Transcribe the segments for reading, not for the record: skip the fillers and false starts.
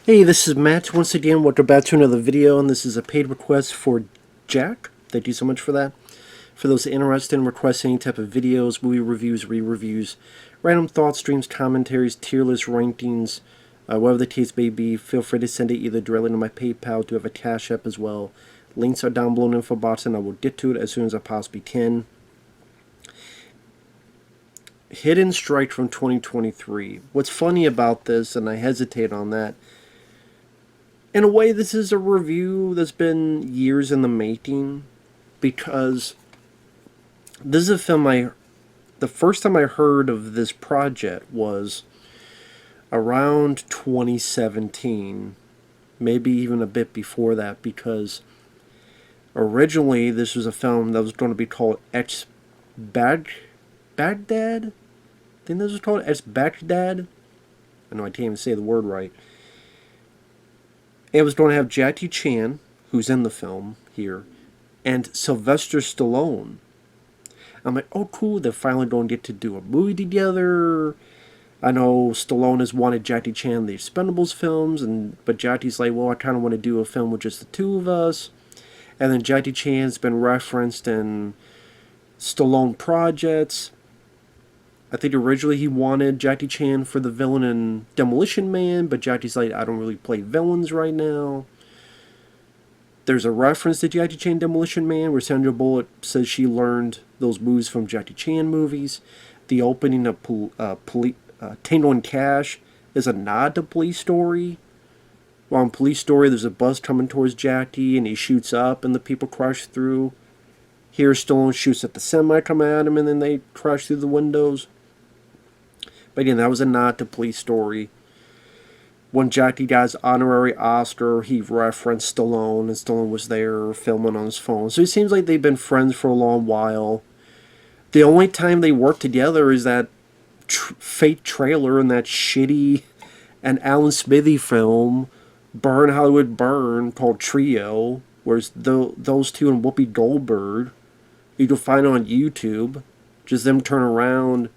Hey, this is Matt. Once again, welcome back to another video, and this is a paid request for Jack. Thank you so much for that. For those interested in requesting any type of videos, movie reviews, re-reviews, random thoughts, streams, commentaries, tier list rankings, whatever the case may be, feel free to send it either directly to my PayPal. Do have a CashApp as well. Links are down below in the info box, and I will get to it as soon as I possibly can. Hidden Strike from 2023. What's funny about this, and I hesitate on that, in a way, this is a review that's been years in the making, because this is a film the first time I heard of this project was around 2017, maybe even a bit before that, because originally this was a film that was going to be called Baghdad? I think this was called Baghdad. I know I can't even say the word right. It was going to have Jackie Chan, who's in the film here, and Sylvester Stallone. I'm like, oh cool, they're finally going to get to do a movie together. I know Stallone has wanted Jackie Chan in the Expendables films, but Jackie's like, well, I kind of want to do a film with just the two of us. And then Jackie Chan's been referenced in Stallone projects. I think originally he wanted Jackie Chan for the villain in Demolition Man, but Jackie's like, I don't really play villains right now. There's a reference to Jackie Chan Demolition Man where Sandra Bullock says she learned those moves from Jackie Chan movies. The opening of Tango and Cash is a nod to Police Story. While in Police Story, there's a bus coming towards Jackie and he shoots up and the people crash through. Here, Stallone shoots at the semi come at him and then they crash through the windows. But again, that was a nod to Police Story. When Jackie got his honorary Oscar, he referenced Stallone, and Stallone was there filming on his phone. So it seems like they've been friends for a long while. The only time they work together is that fake trailer in that shitty and Alan Smithy film, Burn Hollywood Burn, called Trio, where those two and Whoopi Goldberg. You can find it on YouTube. Just them turn around,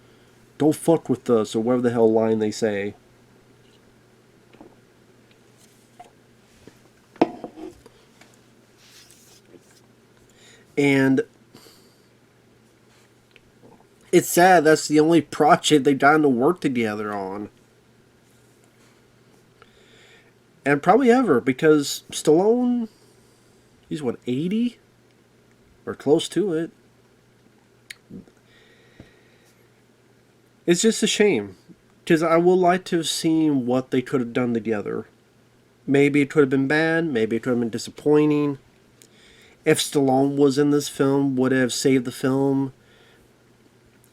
don't fuck with us, or whatever the hell line they say. And it's sad that's the only project they've gotten to work together on. And probably ever, because Stallone, he's what, 80? Or close to it. It's just a shame, because I would like to have seen what they could have done together. Maybe it could have been bad, maybe it could have been disappointing. If Stallone was in this film, would it have saved the film?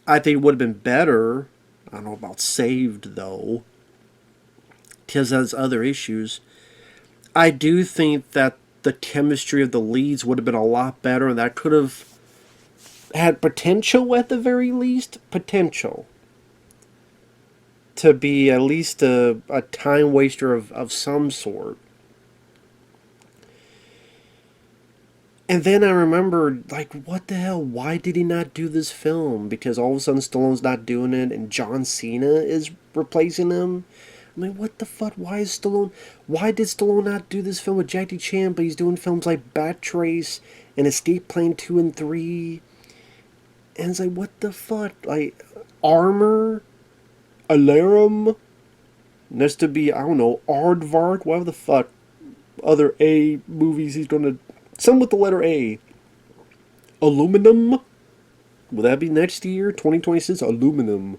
I think it would have been better. I don't know about saved, though, because it has other issues. I do think that the chemistry of the leads would have been a lot better, and that could have had potential at the very least. Potential to be at least a time waster of some sort. And then I remembered, like, what the hell? Why did he not do this film? Because all of a sudden Stallone's not doing it and John Cena is replacing him. I mean, what the fuck? Why did Stallone not do this film with Jackie Chan, but he's doing films like Bat Trace and Escape Plan 2 and 3? And it's like, what the fuck? Like, Armor? Alarum? Next to be, I don't know, Aardvark? Whatever the fuck other A movies he's gonna... Some with the letter A. Aluminum? Will that be next year? 2026? Aluminum.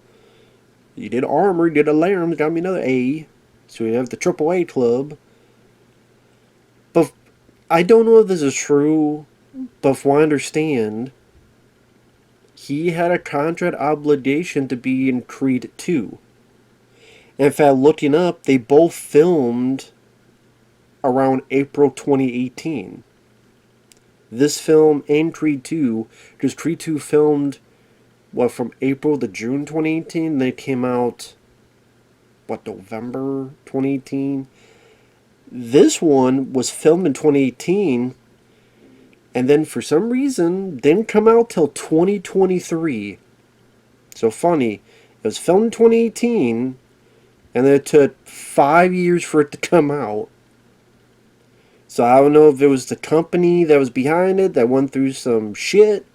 You did Armor, you did Alarum, got me another A. So we have the AAA club. But I don't know if this is true, but from what I understand, he had a contract obligation to be in Creed 2. In fact, looking up, they both filmed around April 2018. This film and Creed 2, because Creed 2 filmed, from April to June 2018, and they came out, November 2018? This one was filmed in 2018, and then for some reason, didn't come out till 2023. So funny, it was filmed in 2018, And then it took 5 years for it to come out. So I don't know if it was the company that was behind it that went through some shit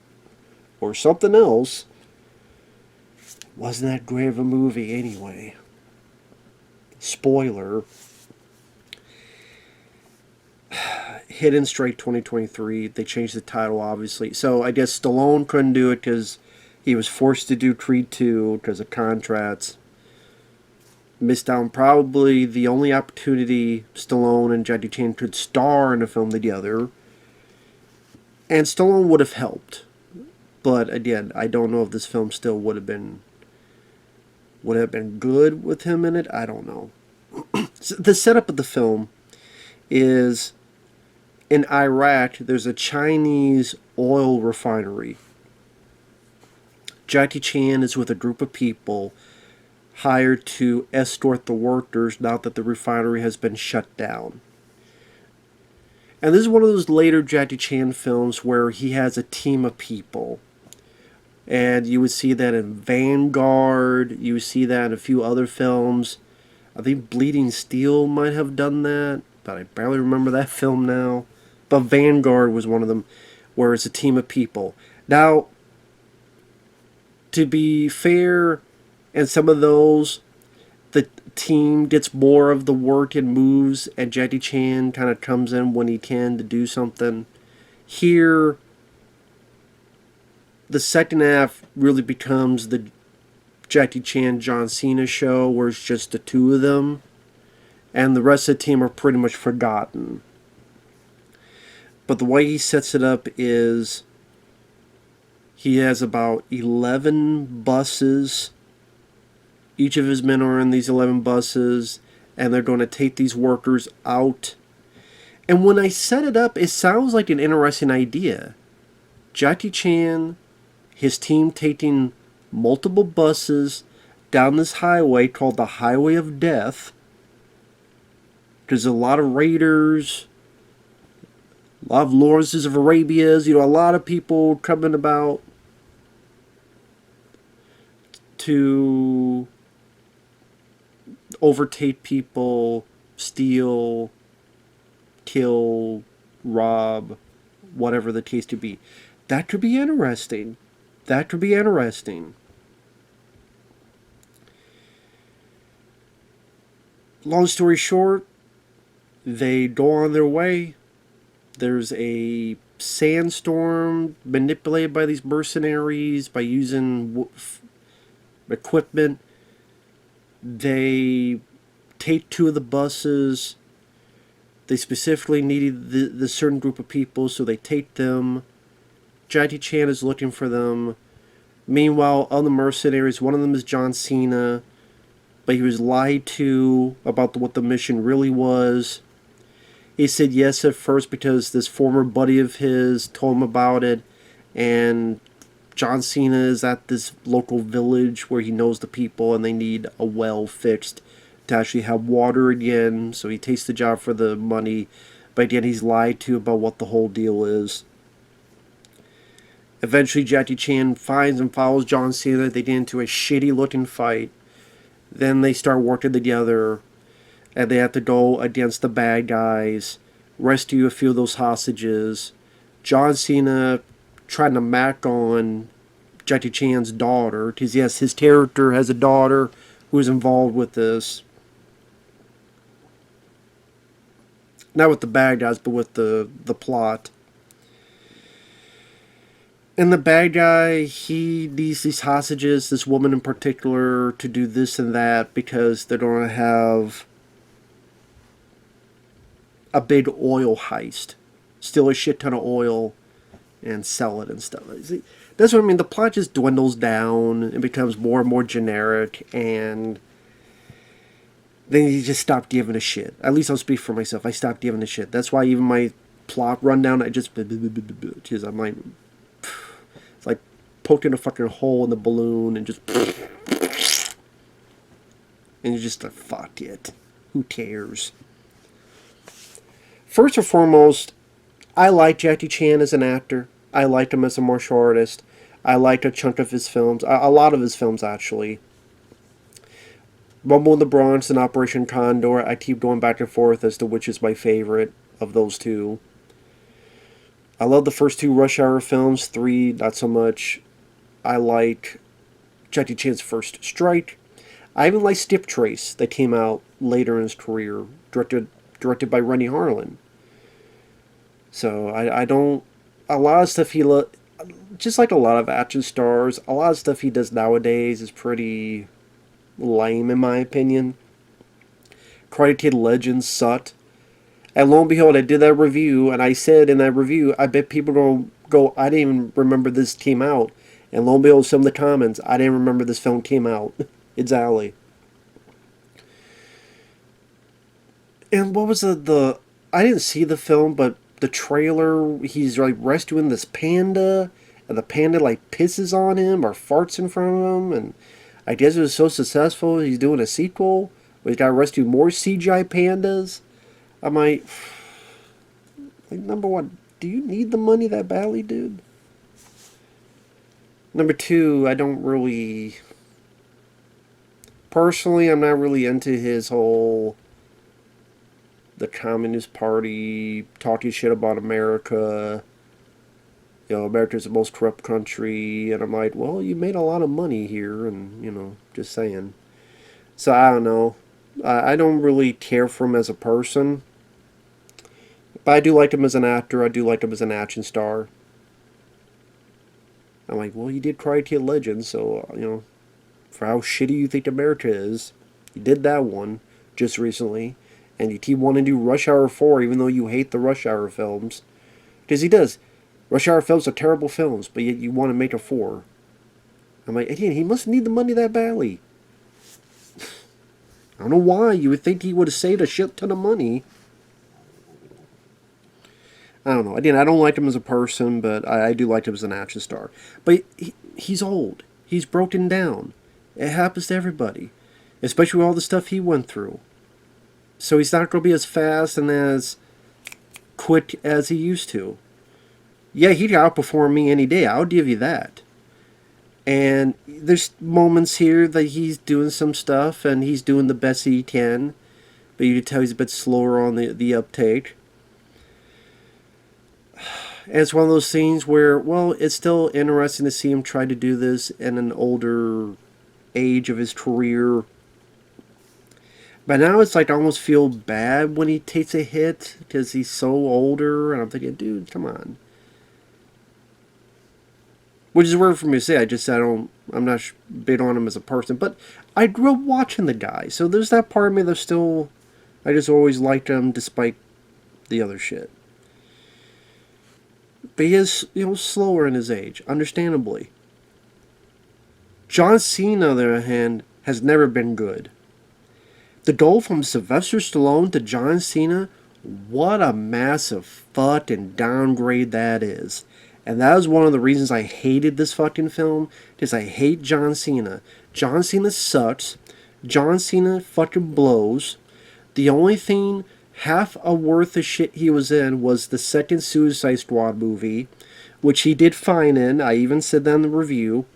or something else. Wasn't that great of a movie anyway. Spoiler. Hidden Strike 2023. They changed the title, obviously. So I guess Stallone couldn't do it because he was forced to do Creed 2 because of contracts. Missed out on probably the only opportunity Stallone and Jackie Chan could star in a film together. And Stallone would have helped. But again, I don't know if this film still would have been good with him in it. I don't know. So the setup of the film is in Iraq, there's a Chinese oil refinery. Jackie Chan is with a group of people hired to escort the workers now that the refinery has been shut down. And this is one of those later Jackie Chan films where he has a team of people. And you would see that in Vanguard, you would see that in a few other films. I think Bleeding Steel might have done that, but I barely remember that film now. But Vanguard was one of them where it's a team of people. Now, to be fair, and some of those, the team gets more of the work and moves, and Jackie Chan kind of comes in when he can to do something. Here, the second half really becomes the Jackie Chan, John Cena show, where it's just the two of them, and the rest of the team are pretty much forgotten. But the way he sets it up is he has about 11 buses. Each of his men are in these 11 buses, and they're going to take these workers out. And when I set it up, it sounds like an interesting idea. Jackie Chan, his team taking multiple buses down this highway called the Highway of Death. There's a lot of raiders, a lot of Lawrences of Arabia's, a lot of people coming about to overtake people, steal, kill, rob, whatever the case to be. That could be interesting. Long story short, they go on their way. There's a sandstorm manipulated by these mercenaries by using equipment. They take two of the buses. They specifically needed the certain group of people, so they take them. Jackie Chan is looking for them. Meanwhile, on the mercenaries, one of them is John Cena, but he was lied to about what the mission really was. He said yes at first because this former buddy of his told him about it, and John Cena is at this local village where he knows the people and they need a well fixed to actually have water again, so he takes the job for the money, but again he's lied to about what the whole deal is. Eventually Jackie Chan finds and follows John Cena. They get into a shitty looking fight. Then they start working together, and they have to go against the bad guys, rescue a few of those hostages. John Cena trying to mac on Jackie Chan's daughter, because yes, his character has a daughter who is involved with this. Not with the bad guys, but with the plot. And the bad guy, he needs these hostages, this woman in particular, to do this and that because they're going to have a big oil heist. Steal a shit ton of oil and sell it and stuff. See, that's what I mean. The plot just dwindles down and becomes more and more generic, and then you just stop giving a shit. At least I'll speak for myself. I stopped giving a shit. That's why even my plot rundown, I just... Because I'm like... It's like poking a fucking hole in the balloon and just... And you're just like, fuck it. Who cares? First and foremost, I like Jackie Chan as an actor. I liked him as a martial artist. I liked a chunk of his films. A lot of his films, actually. Rumble in the Bronx and Operation Condor. I keep going back and forth as to which is my favorite of those two. I love the first two Rush Hour films. 3, not so much. I like Jackie Chan's First Strike. I even like Skip Trace that came out later in his career, directed by Rennie Harlan. So I don't, a lot of stuff just like a lot of action stars, a lot of stuff he does nowadays is pretty lame in my opinion. Karate Kid Legends sucked. And lo and behold, I did that review, and I said in that review, I bet people don't go, I didn't even remember this came out. And lo and behold, some of the comments, I didn't remember this film came out. It's Ali. And what was I didn't see the film, but the trailer, he's like rescuing this panda, and the panda like pisses on him or farts in front of him, and I guess it was so successful, he's doing a sequel, where he's got to rescue more CGI pandas. I'm like, number one, do you need the money that badly, dude? Number two, I don't really... Personally, I'm not really into his whole... the Communist Party, talking shit about America. You know, America's the most corrupt country. And I'm like, well, you made a lot of money here, and, you know, just saying. So, I don't know. I don't really care for him as a person. But I do like him as an actor. I do like him as an action star. I'm like, well, you did Karate Kid Legends, so, you know, for how shitty you think America is, you did that one just recently. And you keep wanting to do Rush Hour 4, even though you hate the Rush Hour films. Because he does. Rush Hour films are terrible films, but yet you want to make a 4. I'm like, again, he must need the money that badly. I don't know why. You would think he would have saved a shit ton of money. I don't know. Again, I don't like him as a person, but I do like him as an action star. But he's old. He's broken down. It happens to everybody. Especially with all the stuff he went through. So he's not going to be as fast and as quick as he used to. Yeah, he'd outperform me any day. I'll give you that. And there's moments here that he's doing some stuff and he's doing the best he can. But you can tell he's a bit slower on the uptake. And it's one of those things where, well, it's still interesting to see him try to do this in an older age of his career. But now it's like I almost feel bad when he takes a hit because he's so older. And I'm thinking, dude, come on. Which is weird for me to say. I'm not big on him as a person. But I grew up watching the guy. So there's that part of me that's still... I just always liked him despite the other shit. But he is, you know, slower in his age. Understandably. John Cena, on the other hand, has never been good. The goal from Sylvester Stallone to John Cena, what a massive fucking downgrade that is. And that is one of the reasons I hated this fucking film, because I hate John Cena. John Cena sucks. John Cena fucking blows. The only thing half a worth of shit he was in was the second Suicide Squad movie, which he did fine in. I even said that in the review.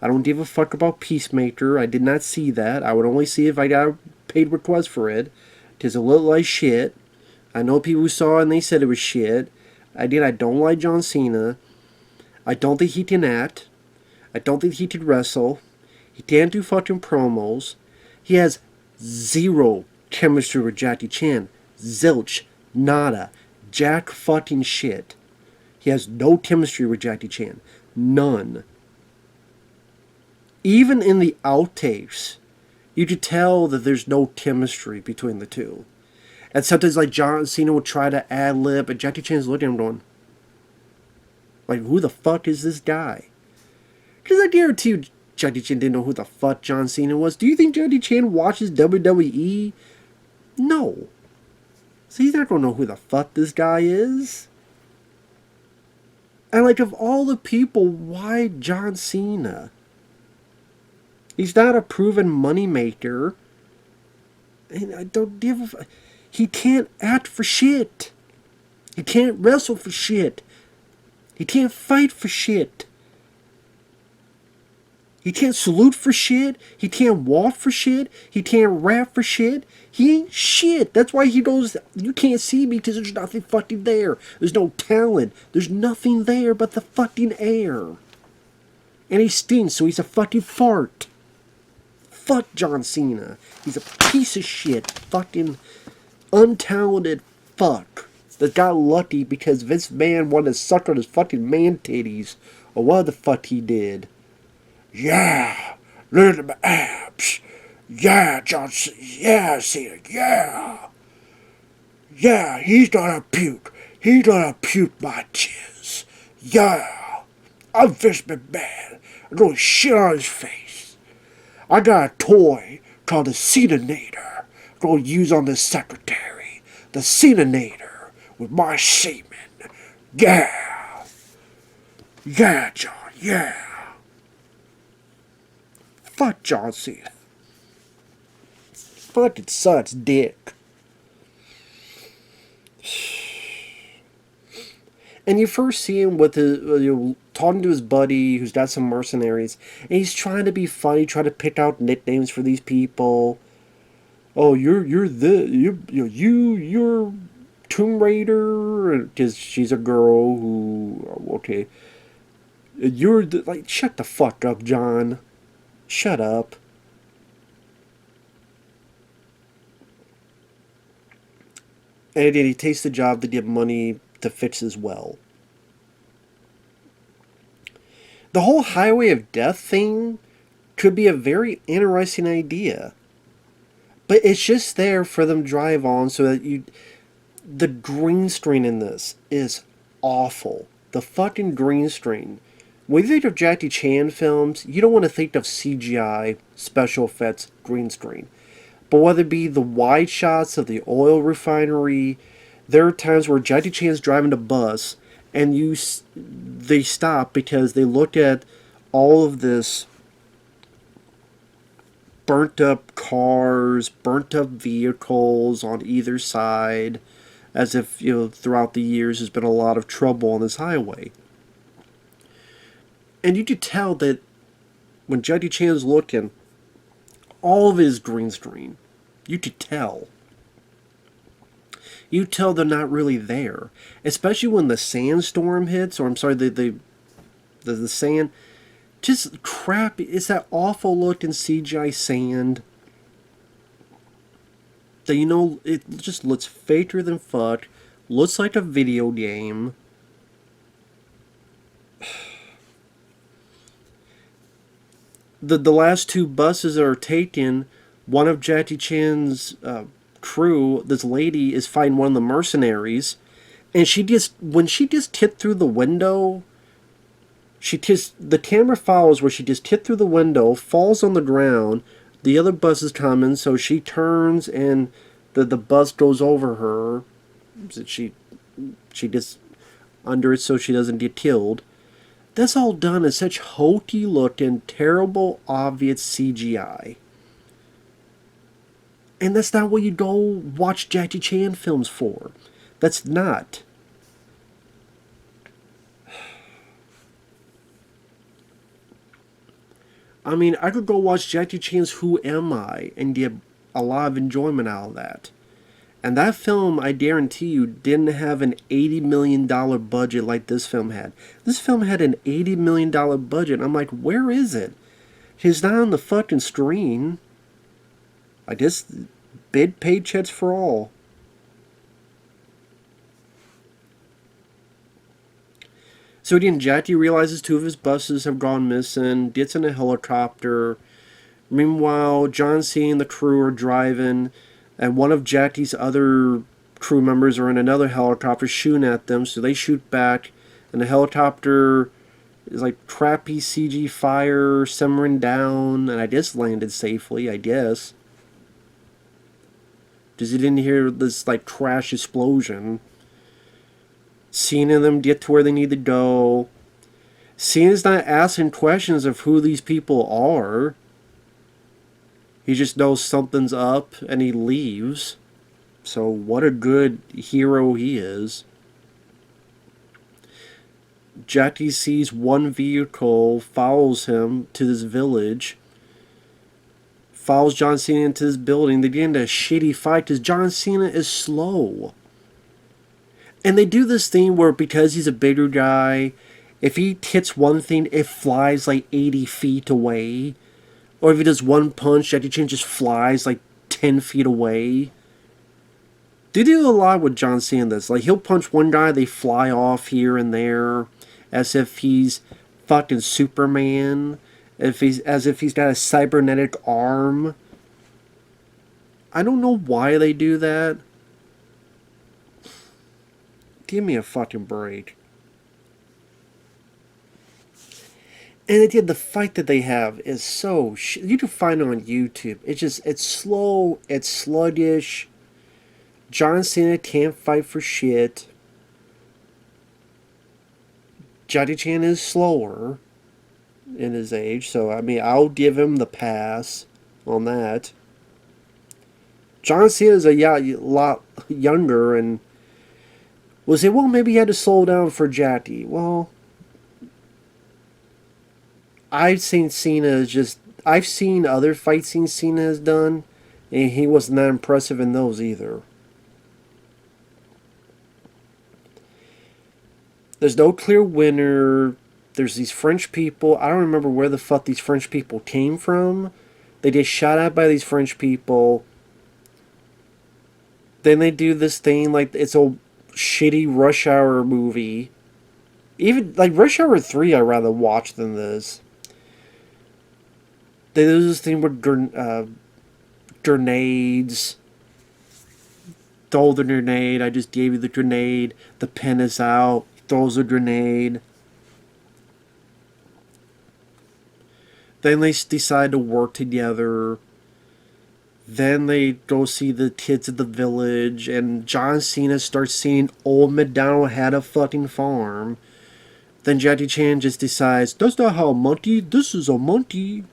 I don't give a fuck about Peacemaker. I did not see that. I would only see if I got a paid request for it. Because it looked like shit. I know people who saw it and they said it was shit. I don't like John Cena. I don't think he can act. I don't think he can wrestle. He can't do fucking promos. He has zero chemistry with Jackie Chan. Zilch. Nada. Jack fucking shit. He has no chemistry with Jackie Chan. None. Even in the outtakes, you could tell that there's no chemistry between the two. And sometimes like John Cena would try to ad-lib, and Jackie Chan's looking at him going, like, who the fuck is this guy? Because I guarantee you Jackie Chan didn't know who the fuck John Cena was. Do you think Jackie Chan watches WWE? No. So he's not going to know who the fuck this guy is. And like, of all the people, why John Cena? He's not a proven moneymaker. And I don't give a... He can't act for shit. He can't wrestle for shit. He can't fight for shit. He can't salute for shit. He can't walk for shit. He can't rap for shit. He ain't shit. That's why he goes, you can't see me because there's nothing fucking there. There's no talent. There's nothing there but the fucking air. And he stinks, so he's a fucking fart. Fuck John Cena. He's a piece of shit. Fucking untalented fuck that got lucky because Vince McMahon wanted to suck on his fucking man titties. Or what the fuck he did. Yeah, look at my abs. Yeah, John Cena. Yeah, Cena. Yeah. Yeah, he's gonna puke. He's gonna puke my jizz. Yeah. I'm Vince McMahon. I'm gonna shit on his face. I got a toy called the Cena-nator. I'm gonna use on the secretary. The Cena-nator with my semen. Yeah. Yeah, John. Yeah. Fuck John Cena. Fucking sucks dick. And you first see him with his, talking to his buddy who's got some mercenaries, and he's trying to be funny, trying to pick out nicknames for these people. Oh, you're Tomb Raider, because she's a girl who, okay, you're the, like, shut the fuck up, John. Shut up. And he takes the job to get money to fix his well. The whole Highway of Death thing could be a very interesting idea. But it's just there for them to drive on so that you... The green screen in this is awful. The fucking green screen. When you think of Jackie Chan films, you don't want to think of CGI, special effects, green screen. But whether it be the wide shots of the oil refinery, there are times where Jackie Chan's driving a bus and they stop because they look at all of this burnt up cars, burnt up vehicles on either side, as if, throughout the years there's been a lot of trouble on this highway. And you could tell that when Jackie Chan's looking, all of it is green screen. You could tell. You tell they're not really there. Especially when the sandstorm hits, or I'm sorry, the sand. Just crap. It's that awful looking CGI sand. That, it just looks faker than fuck. Looks like a video game. The last two buses are taken. One of Jackie Chan's crew, this lady, is fighting one of the mercenaries, and when she just tipped through the window, the camera follows where she just tipped through the window, falls on the ground. The other bus is coming, so she turns and the bus goes over her. She gets under it so she doesn't get killed. That's all done in such hokey looking, terrible, obvious CGI. And that's not what you go watch Jackie Chan films for. That's not. I mean, I could go watch Jackie Chan's Who Am I and get a lot of enjoyment out of that. And that film, I guarantee you, didn't have an $80 million budget like this film had. This film had an $80 million budget. I'm like, where is it? He's not on the fucking screen. I guess big paychecks for all. So again, Jackie realizes two of his buses have gone missing, gets in a helicopter. Meanwhile, John Cena and the crew are driving, and one of Jackie's other crew members are in another helicopter shooting at them, so they shoot back, and the helicopter is like crappy CG fire simmering down, and I guess landed safely, I guess. Because you didn't hear this like crash explosion. Cena and them get to where they need to go. Cena's not asking questions of who these people are. He just knows something's up and he leaves. So what a good hero he is. Jackie sees one vehicle, follows him to this village, follows John Cena into this building. They get into a shitty fight because John Cena is slow. And they do this thing where because he's a bigger guy, if he hits one thing, it flies like 80 feet away. Or if he does one punch, Jackie Chan just flies like 10 feet away. They do a lot with John Cena this. Like, he'll punch one guy, they fly off here and there as if he's fucking Superman. As if he's got a cybernetic arm. I don't know why they do that. Give me a fucking break. And again, the fight that they have is so you can find it on YouTube. It's slow, it's sluggish. John Cena can't fight for shit. Jackie Chan is slower in his age, so I mean, I'll give him the pass on that. John Cena is a lot younger, and we'll say, well, maybe he had to slow down for Jackie. Well, I've seen other fight scenes Cena has done, and he wasn't that impressive in those either. There's no clear winner. There's these French people. I don't remember where the fuck these French people came from. They get shot at by these French people. Then they do this thing like it's a shitty Rush Hour movie. Even like Rush Hour 3 I'd rather watch than this. They do this thing with grenades. Throw the grenade. I just gave you the grenade. The pen is out. Throws a grenade. Then they decide to work together. Then they go see the kids at the village. And John Cena starts seeing old McDonald had a fucking farm. Then Jackie Chan just decides, that's not how a monkey, this is a monkey.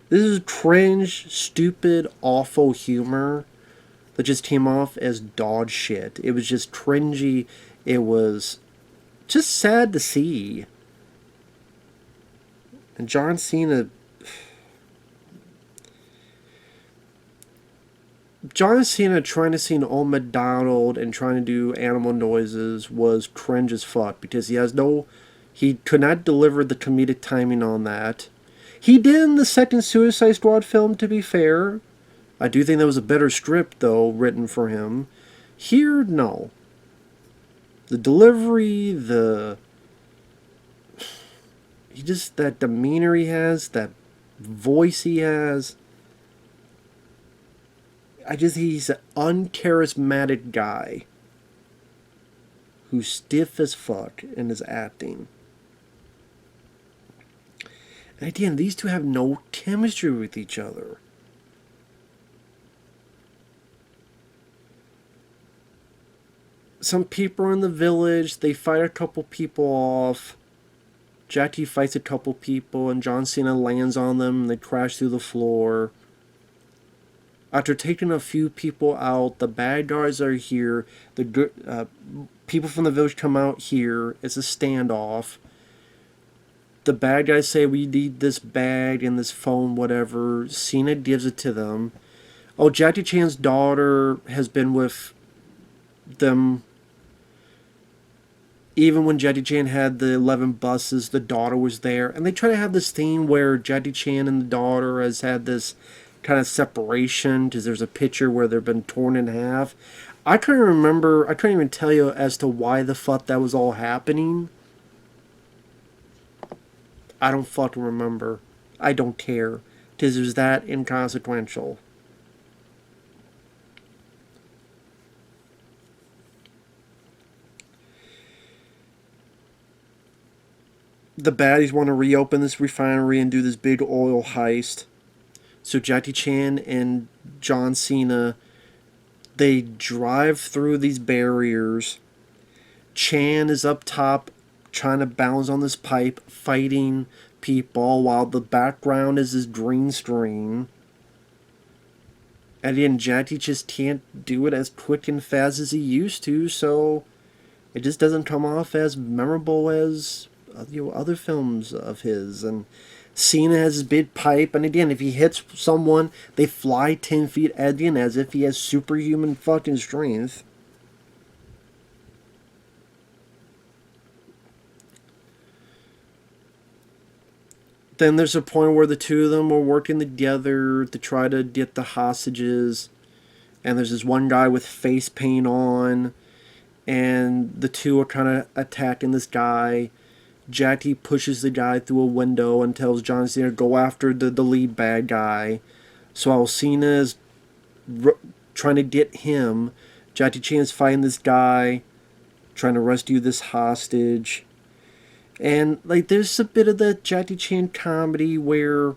This is cringe, stupid, awful humor that just came off as dog shit. It was just cringy. It was just sad to see. And John Cena... John Cena trying to sing Old MacDonald and trying to do animal noises was cringe as fuck because he could not deliver the comedic timing on that. He did in the second Suicide Squad film, to be fair. I do think that was a better script, though, written for him. Here, no. The delivery, that demeanor he has, that voice he has. He's an uncharismatic guy who's stiff as fuck in his acting. And again, these two have no chemistry with each other. Some people are in the village, they fight a couple people off. Jackie fights a couple people, and John Cena lands on them, and they crash through the floor. After taking a few people out, the bad guys are here. The people from the village come out here. It's a standoff. The bad guys say, we need this bag and this phone, whatever. Cena gives it to them. Oh, Jackie Chan's daughter has been with them. Even when Jackie Chan had the 11 buses, the daughter was there. And they try to have this thing where Jackie Chan and the daughter has had this kind of separation, because there's a picture where they've been torn in half. I couldn't remember, I couldn't even tell you as to why the fuck that was all happening. I don't fucking remember. I don't care, because it was that inconsequential. The baddies want to reopen this refinery and do this big oil heist. So Jackie Chan and John Cena, they drive through these barriers. Chan is up top trying to balance on this pipe, fighting people, while the background is this green screen. And again, Jackie just can't do it as quick and fast as he used to, so It just doesn't come off as memorable as other films of his. And Cena has his big pipe, and again, if he hits someone, they fly 10 feet at the end as if he has superhuman fucking strength. Then there's a point where the two of them are working together to try to get the hostages. And there's this one guy with face paint on. And the two are kind of attacking this guy. Jackie pushes the guy through a window and tells John Cena to go after the lead bad guy. So while Cena is trying to get him, Jackie Chan's fighting this guy, trying to rescue this hostage. And like, there's a bit of the Jackie Chan comedy where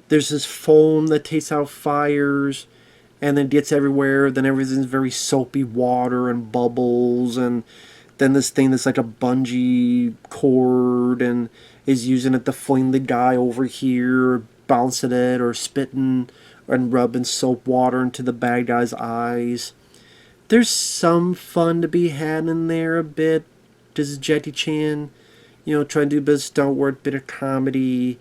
there's this foam that takes out fires and then gets everywhere. Then everything's very soapy water and bubbles, and then this thing that's like a bungee cord and is using it to fling the guy over here, bouncing it or spitting and rubbing soap water into the bad guy's eyes. There's some fun to be had in there a bit. This is Jackie Chan, trying to do a bit of stunt work, bit of comedy.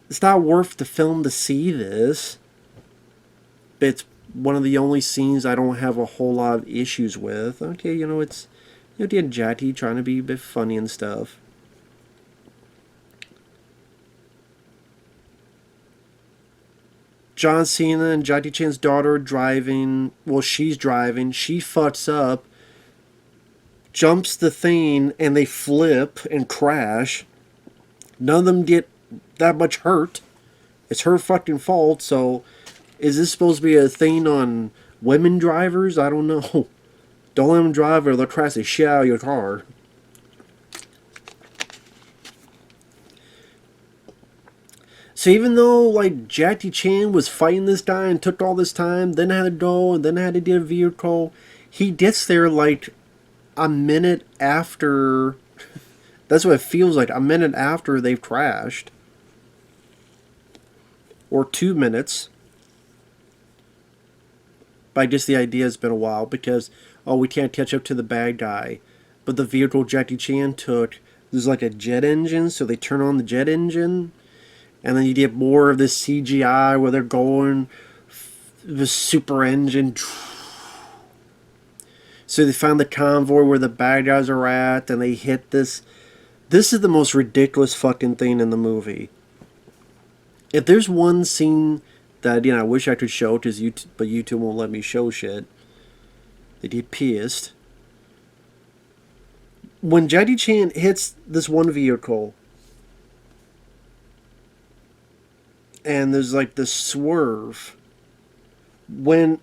It's not worth the film to see this. But it's one of the only scenes I don't have a whole lot of issues with. Okay, it's Jackie trying to be a bit funny and stuff. John Cena and Jackie Chan's daughter are driving. Well, she's driving. She fucks up, jumps the thing, and they flip and crash. None of them get that much hurt. It's her fucking fault, so is this supposed to be a thing on women drivers? I don't know. Don't let them drive or they'll crash the shit out of your car. So even though, like, Jackie Chan was fighting this guy and took all this time, then had to go, and then had to get a vehicle, he gets there, like, a minute after... That's what it feels like, a minute after they've crashed. Or 2 minutes. But I guess the idea has been a while because, we can't catch up to the bad guy. But the vehicle Jackie Chan took, there's like a jet engine, so they turn on the jet engine. And then you get more of this CGI where they're going, the super engine. So they find the convoy where the bad guys are at, and they hit this. This is the most ridiculous fucking thing in the movie. If there's one scene that, I wish I could show, but YouTube won't let me show shit. They get pissed. When Jackie Chan hits this one vehicle, and there's like this swerve. When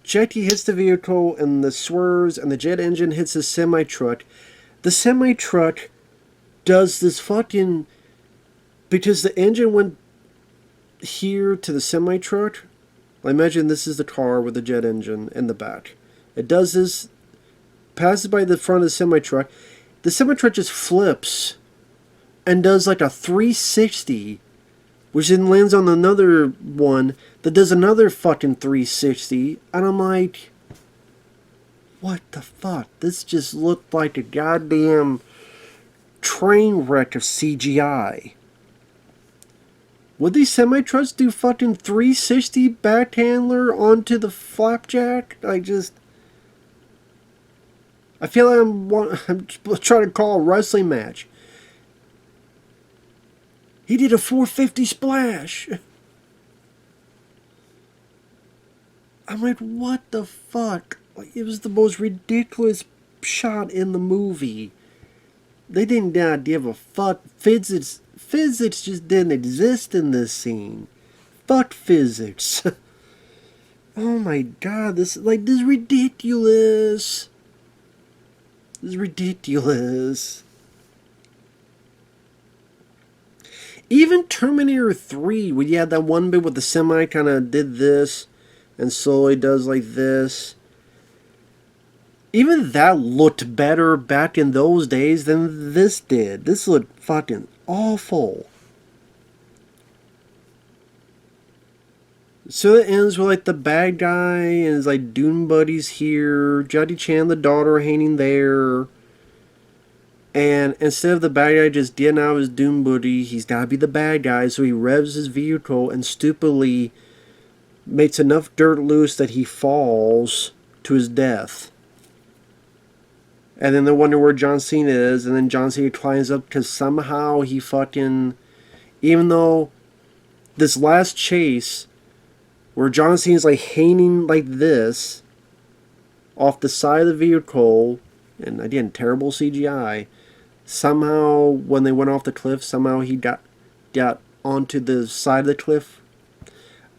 Jackie hits the vehicle and the swerves and the jet engine hits the semi-truck, the semi-truck does this fucking... Because the engine went here to the semi-truck. I imagine this is the car with the jet engine in the back. It does this, passes by the front of the semi-truck. The semi-truck just flips and does like a 360, which then lands on another one that does another fucking 360. And I'm like, what the fuck? This just looked like a goddamn train wreck of CGI. Would these semi-trucks do fucking 360 backhandler onto the flapjack? I feel like I'm trying to call a wrestling match. He did a 450 splash. I'm like, what the fuck? It was the most ridiculous shot in the movie. They didn't give a fuck. Physics just didn't exist in this scene. Fuck physics. Oh my god, this is ridiculous. This is ridiculous. Even Terminator 3, when you had that one bit with the semi kind of did this and slowly does like this. Even that looked better back in those days than this did. This looked fucking awful. So it ends with like the bad guy and his like Dune buddies here, Jackie Chan, the daughter, hanging there. And instead of the bad guy just getting out of his Doom buddy, he's gotta be the bad guy, so he revs his vehicle and stupidly makes enough dirt loose that he falls to his death. And then they wonder where John Cena is, and then John Cena climbs up because somehow he fucking. Even though this last chase, where John Cena's like hanging like this off the side of the vehicle, and again, terrible CGI, somehow when they went off the cliff, somehow he got onto the side of the cliff.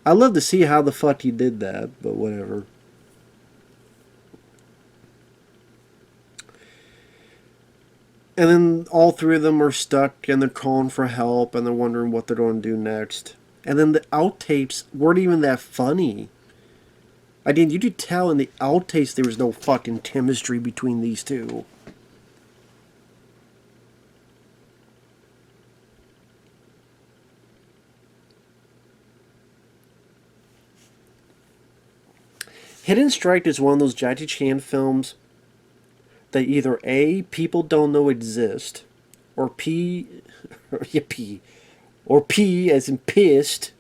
I'd love to see how the fuck he did that, but whatever. And then all three of them are stuck and they're calling for help and they're wondering what they're going to do next. And then the outtakes weren't even that funny. I mean, you could tell in the outtakes there was no fucking chemistry between these two. Hidden Strike is one of those Jackie Chan films that either A, people don't know exist, or P, or P as in pissed,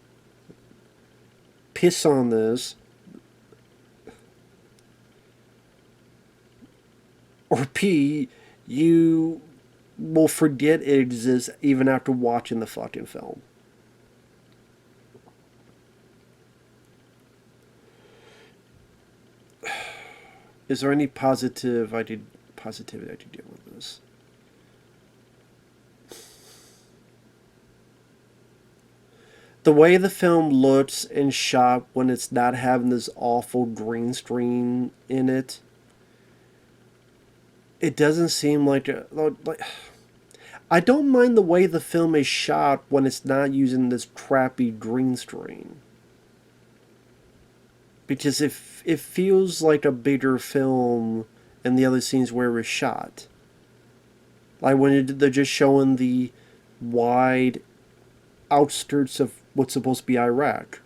piss on this, or P, you will forget it exists even after watching the fucking film. Is there any positivity I could deal with this? The way the film looks and shot when it's not having this awful green screen in it, it doesn't seem like I don't mind the way the film is shot when it's not using this crappy green screen. Because it feels like a bigger film in the other scenes where it was shot. Like when they're just showing the wide outskirts of what's supposed to be Iraq.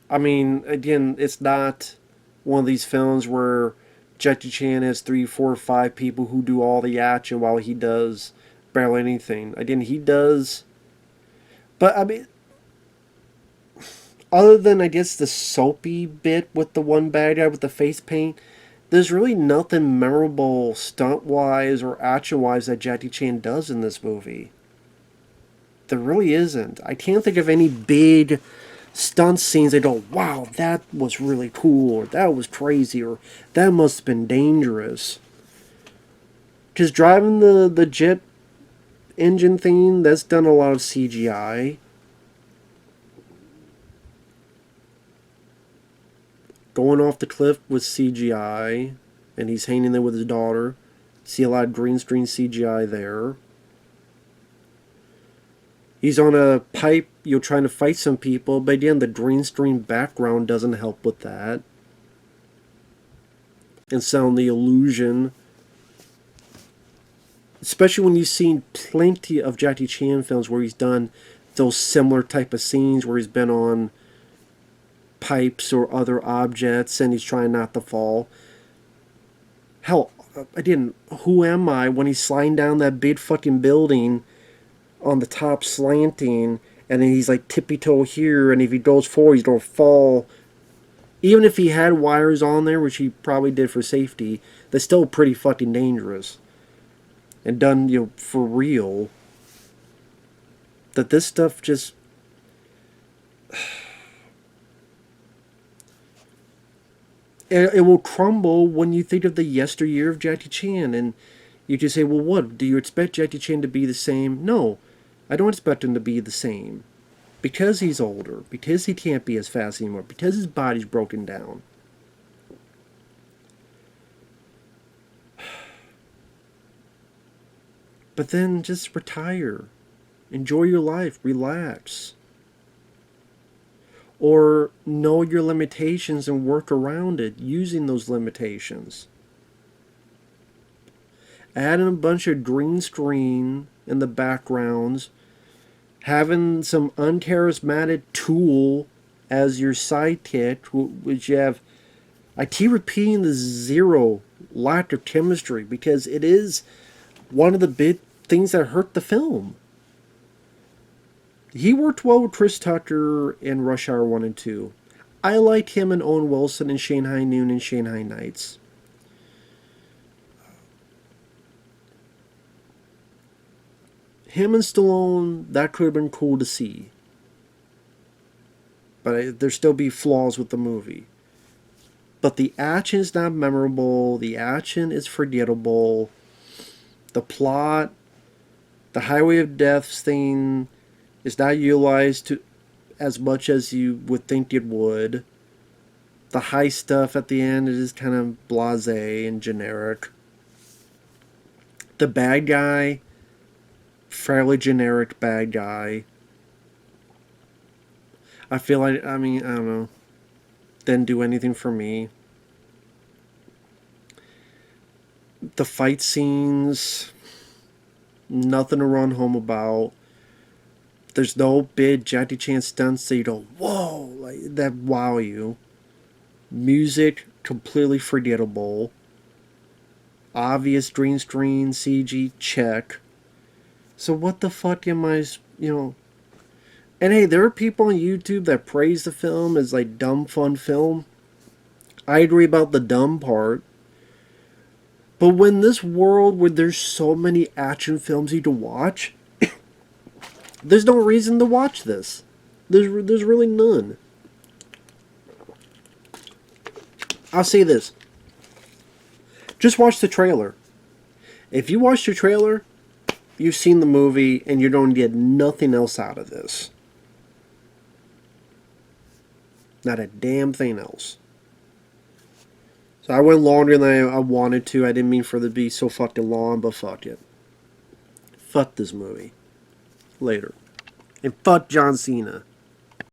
I mean, again, it's not one of these films where Jackie Chan has 3, 4, 5 people who do all the action while he does barely anything. Again, he does. But, I mean, other than, I guess, the soapy bit with the one bad guy with the face paint, there's really nothing memorable stunt-wise or action-wise that Jackie Chan does in this movie. There really isn't. I can't think of any big stunt scenes that go, wow, that was really cool, or that was crazy, or that must have been dangerous. Because driving the jet engine thing, that's done a lot of CGI. Going off the cliff with CGI, and he's hanging there with his daughter. See a lot of green screen CGI there. He's on a pipe, trying to fight some people, but again, the green screen background doesn't help with that. And selling the illusion. Especially when you've seen plenty of Jackie Chan films where he's done those similar type of scenes where he's been on pipes or other objects and he's trying not to fall. Hell, Who Am I when he's sliding down that big fucking building on the top slanting, and then he's like tippy-toe here, and if he goes forward, he's going to fall. Even if he had wires on there, which he probably did for safety, that's still pretty fucking dangerous. And done, for real. That this stuff just... It will crumble when you think of the yesteryear of Jackie Chan, and you just say, well, what? Do you expect Jackie Chan to be the same? No. I don't expect him to be the same. Because he's older. Because he can't be as fast anymore. Because his body's broken down. But then just retire. Enjoy your life. Relax. Or know your limitations and work around it using those limitations. adding a bunch of green screen in the backgrounds, having some uncharismatic Tool as your sidekick, which you have. I keep repeating the zero lack of chemistry because it is one of the big things that hurt the film. He worked well with Chris Tucker in Rush Hour 1 and 2. I liked him and Owen Wilson in Shanghai Noon and Shanghai Nights. Him and Stallone, that could have been cool to see. But there still be flaws with the movie. But the action is not memorable. The action is forgettable. The plot, the Highway of Death thing is not utilized as much as you would think it would. The high stuff at the end is kind of blasé and generic. The bad guy, fairly generic bad guy. I feel like, I don't know. Didn't do anything for me. The fight scenes, nothing to run home about. There's no big Jackie Chan stunts that you go, whoa, like that wow you. Music, completely forgettable. Obvious green screen, CG, check. So what the fuck am I, And hey, there are people on YouTube that praise the film as like dumb fun film. I agree about the dumb part. But when this world where there's so many action films you to watch, there's no reason to watch this. There's really none. I'll say this. Just watch the trailer. If you watch the trailer, you've seen the movie and you don't get nothing else out of this. Not a damn thing else. So I went longer than I wanted to. I didn't mean for it to be so fucking long, but fuck it. Fuck this movie. Later. And fuck John Cena.